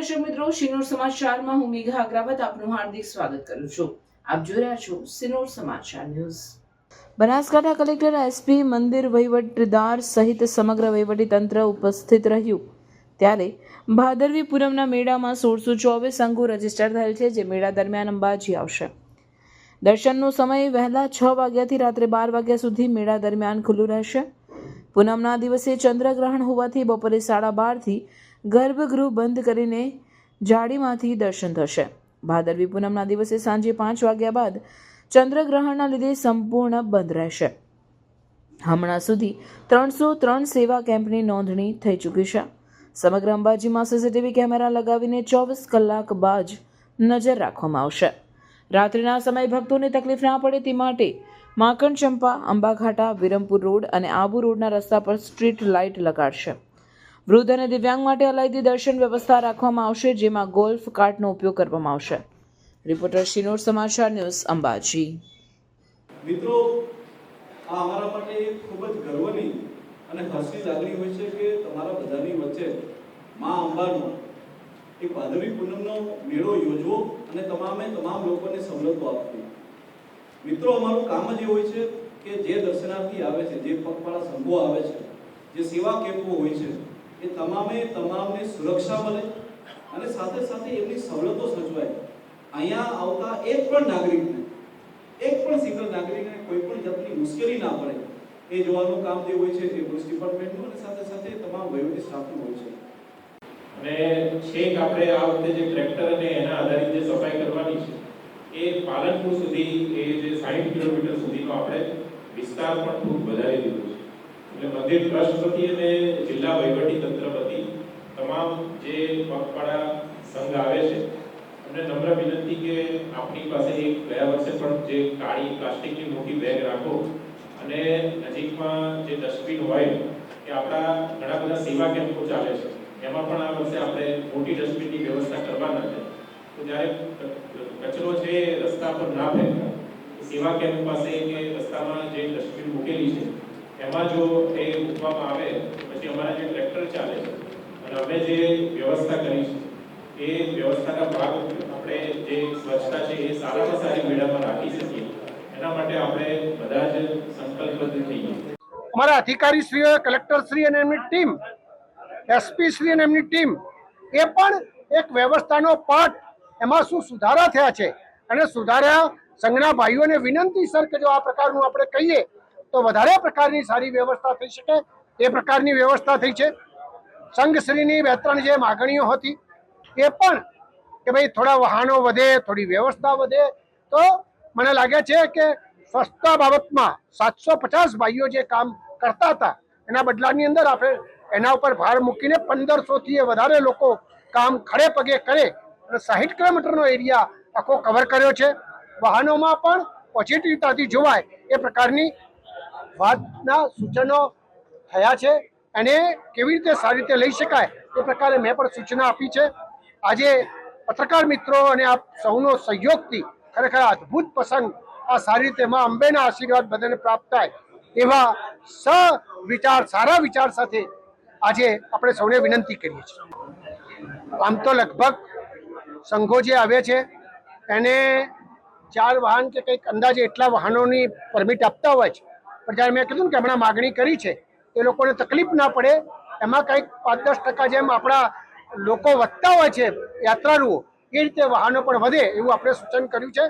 દર્શક મિત્રો, સિનોર સમાચારમાં હું મેઘા અગ્રવાલ આપનું હાર્દિક સ્વાગત કરું છું। આપ જોઈ રહ્યા છો સિનોર સમાચાર ન્યૂઝ। બનાસકાંઠા કલેક્ટર, એસપી, મંદિર વહીવટદાર સહિત સમગ્ર વહીવટી તંત્ર ઉપસ્થિત રહ્યું ત્યારે ભાદરવી પૂનમના મેળામાં 1624 અંગો રજીસ્ટર થયેલ છે, જે મેળા દરમિયાન અંબાજી આવશે। દર્શનનો સમય વહેલા 6 વાગ્યાથી રાત્રે 12 વાગ્યા સુધી મેળા દરમિયાન ખુલ્લું રહેશે। પૂનમના દિવસે ચંદ્રગ્રહણ હોવાથી બપોરે 12:30 થી ગર્ભગૃહ બંધ કરીને જાળીમાંથી દર્શન થશે। ભાદરવી પૂનમના દિવસે સાંજે 5 વાગ્યા બાદ ચંદ્રગ્રહણના લીધે સંપૂર્ણ બંધ રહેશે। હમણાં સુધી 303 સેવા કેમ્પની નોંધણી થઈ ચૂકી છે। સમગ્ર અંબાજીમાં સીસીટીવી કેમેરા લગાવીને 24 કલાક બાદ નજર રાખવામાં આવશે। રાત્રિના સમયે ભક્તોને તકલીફ ના પડે તે માટે માકણ ચંપા, અંબાઘાટા, વિરમપુર રોડ અને આબુ રોડના રસ્તા પર સ્ટ્રીટ લાઇટ લગાડશે। વૃદ્ધ અને દિવ્યાંગ માટે અલાયદી દર્શન વ્યવસ્થા રાખવામાં આવશે, જેમાં ગોલ્ફ કાર્ટનો ઉપયોગ કરવામાં આવશે। રિપોર્ટર સિનોર સમાચાર ન્યૂઝ, અંબાજી। મિત્રો, આ અમારા માટે ખૂબ જ ગર્વની અને હર્ષની લાગણી હોય છે કે તમારા બધાની વચ્ચે મા અંબાનો એક ભાદરવી પૂનમનો મેળો યોજવો અને તમામ લોકોને સવલતો આપવી। મિત્રો, અમારું કામ જ એ હોય છે કે જે દર્શનાર્થી આવે છે, જે પગપાળા સંઘો આવે છે, જે સેવા કેમ્પો હોય છે, એ તમામને સુરક્ષા મળે અને સાથે સાથે એમની સવલતો સચવાય। અહીંયા આવતા એક પણ સિંગલ નાગરિકને કોઈ પણ જાતની મુશ્કેલી ના પડે એ જોવાનું કામ જે હોય છે એ પોલીસ ડિપાર્ટમેન્ટનું અને સાથે સાથે તમામ વહીવટી સ્ટાફનું હોય છે। અને છેક આપણે આ વખતે જે ટ્રેક્ટર અને એના આધારિત જે સફાઈ કરવાની છે એ પાલનપુર સુધી, એ જે 60 કિલોમીટર સુધીનો આપણે વિસ્તાર પણ ખૂબ વધારી દીધો છે। એટલે મંદિર ટ્રસ્ટ વતી અને જિલ્લા વહીવટી તંત્ર વતી તમામ જે પગપાળા સંઘ આવે છે એમને નમ્ર વિનંતી કે આપણી પાસે એક ગયા વર્ષે પણ જે કાળી પ્લાસ્ટિકની મોટી બેગ રાખો અને નજીકમાં જે ડસ્ટબિન હોય કે આપણા ઘણા બધા સેવા કેમ્પો ચાલે છે, એમાં પણ આ વર્ષે આપણે મોટી ડસ્ટબિનની વ્યવસ્થા કરવાના છે। તો જ્યારે કચરો છે રસ્તા પર ના ફેંકતા, સેવા કેમ્પ પાસે કે રસ્તામાં જે ડસ્ટબિન મૂકેલી છે એમાં જો એ મૂકવામાં આવે તો પછી અમારા જે ટ્રેક્ટર ચાલે છે અને અમે જે વ્યવસ્થા કરી છે એ વ્યવસ્થાના ભાગ આપણે જે સ્વચ્છતા છે એ સારામાં સારી મેળામાં રાખી શકીએ, એના માટે આપણે બધા જ સંકલ્પબદ્ધ થઈએ। અમારા અધિકારીશ્રીઓ, કલેક્ટરશ્રી અને એમની ટીમ, એસપી શ્રી અને એમની ટીમ એ પણ એક વ્યવસ્થાનો પાઠ, એમાં શું સુધારા થયા છે અને સુધારા સંઘના ભાઈઓને વિનંતી સર કે જો આ પ્રકારનું આપણે કહીએ તો વધારે પ્રકારની સારી વ્યવસ્થા થઈ શકે, એ પ્રકારની વ્યવસ્થા થઈ છે। સંઘશ્રીની 2-3 જે માગણીઓ હતી એ પણ કે ભાઈ થોડા વાહનો વધે, થોડી વ્યવસ્થા વધે, તો મને લાગે છે કે સ્વચ્છતા બાબતમાં 750 ભાઈઓ જે કામ કરતા હતા એના બદલાની અંદર આપણે એના ઉપર ભાર મૂકીને 1500થી વધારે લોકો કામ ખડે પગે કરે અને 60 કિલોમીટરનો એરિયા આખો કવર કર્યો છે। વાહનોમાં પણ પોઝિટિવતાથી જોવાય એ પ્રકારની વાતના સૂચનો થયા છે અને કેવી રીતે સારી રીતે લઈ શકાય એ પ્રકારે મેં પણ સૂચના આપી છે। આજે પત્રકાર મિત્રો અને આપ સૌનો સહયોગથી ખરેખર અદ્ભુત પ્રસંગ આ સારી રીતે માં અંબેના આશીર્વાદ બધાને પ્રાપ્ત થાય એવા સારા વિચાર સાથે આજે આપણે સૌને વિનંતી કરીએ છીએ। આમ તો લગભગ સંઘો જે આવે છે એને 4 વાહન કે કંઈક અંદાજે એટલા વાહનોની પરમિટ આપતા હોય છે, પણ જ્યારે મેં કીધું ને કે હમણાં માગણી કરી છે એ લોકોને તકલીફ ના પડે એમાં કંઈક 5-10% જેમ આપણા લોકો વધતા હોય છે યાત્રાળુઓ, એ રીતે વાહનો પણ વધે એવું આપણે સૂચન કર્યું છે।